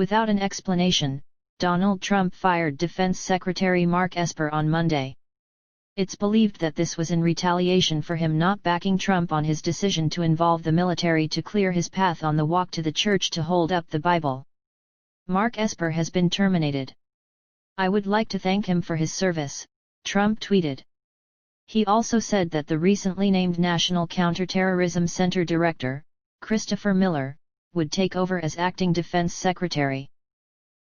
Without an explanation, Donald Trump fired Defense Secretary Mark Esper on Monday. It's believed that this was in retaliation for him not backing Trump on his decision to involve the military to clear his path on the walk to the church to hold up the Bible. Mark Esper has been terminated. "I would like to thank him for his service," Trump tweeted. He also said that the recently named National Counterterrorism Center director, Christopher Miller, would take over as acting defense secretary.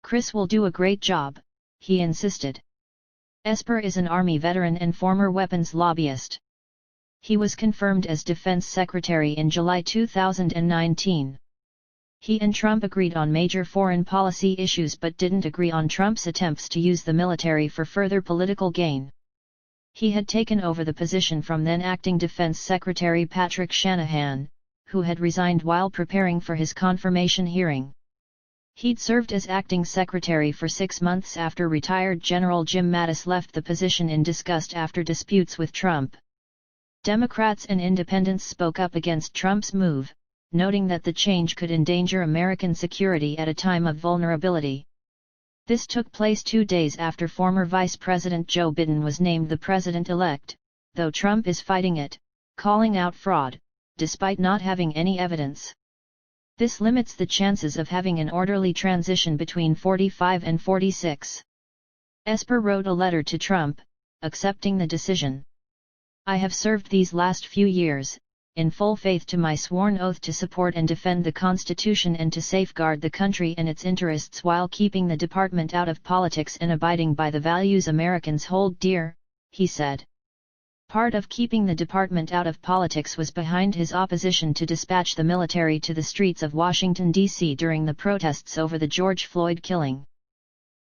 "Chris will do a great job," he insisted. Esper is an Army veteran and former weapons lobbyist. He was confirmed as defense secretary in July 2019. He and Trump agreed on major foreign policy issues but didn't agree on Trump's attempts to use the military for further political gain. He had taken over the position from then acting Defense Secretary Patrick Shanahan, who had resigned while preparing for his confirmation hearing. He'd served as acting secretary for 6 months after retired General Jim Mattis left the position in disgust after disputes with Trump. Democrats and independents spoke up against Trump's move, noting that the change could endanger American security at a time of vulnerability. This took place 2 days after former Vice President Joe Biden was named the president-elect, though Trump is fighting it, calling out fraud, despite not having any evidence. This limits the chances of having an orderly transition between 45 and 46. Esper wrote a letter to Trump, accepting the decision. "I have served these last few years, in full faith to my sworn oath to support and defend the Constitution and to safeguard the country and its interests while keeping the department out of politics and abiding by the values Americans hold dear," he said. Part of keeping the department out of politics was behind his opposition to dispatch the military to the streets of Washington, D.C. during the protests over the George Floyd killing.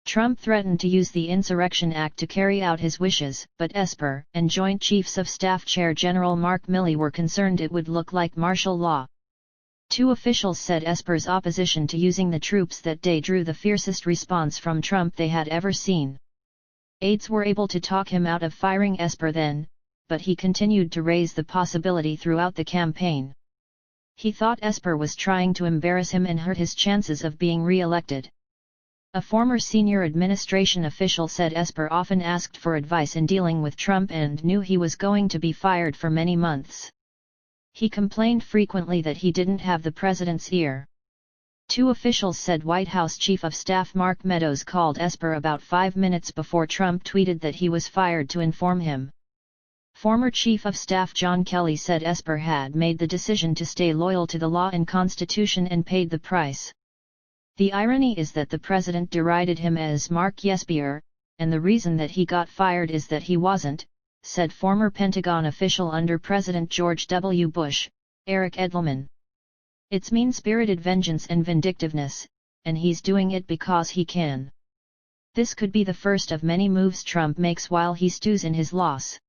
Trump threatened to use the Insurrection Act to carry out his wishes, but Esper and Joint Chiefs of Staff Chair General Mark Milley were concerned it would look like martial law. 2 officials said Esper's opposition to using the troops that day drew the fiercest response from Trump they had ever seen. Aides were able to talk him out of firing Esper then, but he continued to raise the possibility throughout the campaign. He thought Esper was trying to embarrass him and hurt his chances of being re-elected. A former senior administration official said Esper often asked for advice in dealing with Trump and knew he was going to be fired for many months. He complained frequently that he didn't have the president's ear. 2 officials said White House Chief of Staff Mark Meadows called Esper about 5 minutes before Trump tweeted that he was fired to inform him. Former Chief of Staff John Kelly said Esper had made the decision to stay loyal to the law and Constitution and paid the price. "The irony is that the president derided him as Mark Yespier, and the reason that he got fired is that he wasn't," said former Pentagon official under President George W. Bush, Eric Edelman. "It's mean-spirited vengeance and vindictiveness, and he's doing it because he can. This could be the first of many moves Trump makes while he stews in his loss."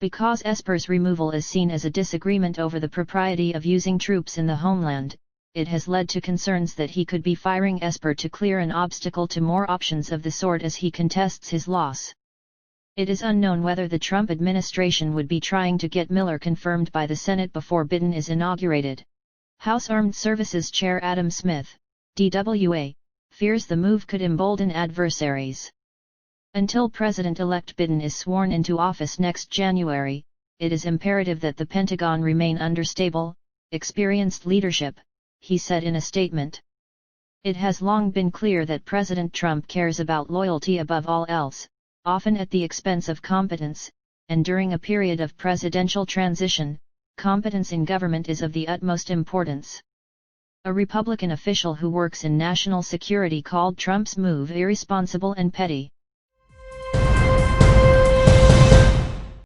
Because Esper's removal is seen as a disagreement over the propriety of using troops in the homeland, it has led to concerns that he could be firing Esper to clear an obstacle to more options of the sort as he contests his loss. It is unknown whether the Trump administration would be trying to get Miller confirmed by the Senate before Biden is inaugurated. House Armed Services Chair Adam Smith, DWA, fears the move could embolden adversaries. Until President-elect Biden is sworn into office next January, it is imperative that the Pentagon remain under stable, experienced leadership, he said in a statement. "It has long been clear that President Trump cares about loyalty above all else, often at the expense of competence, and during a period of presidential transition, competence in government is of the utmost importance." A Republican official who works in national security called Trump's move irresponsible and petty.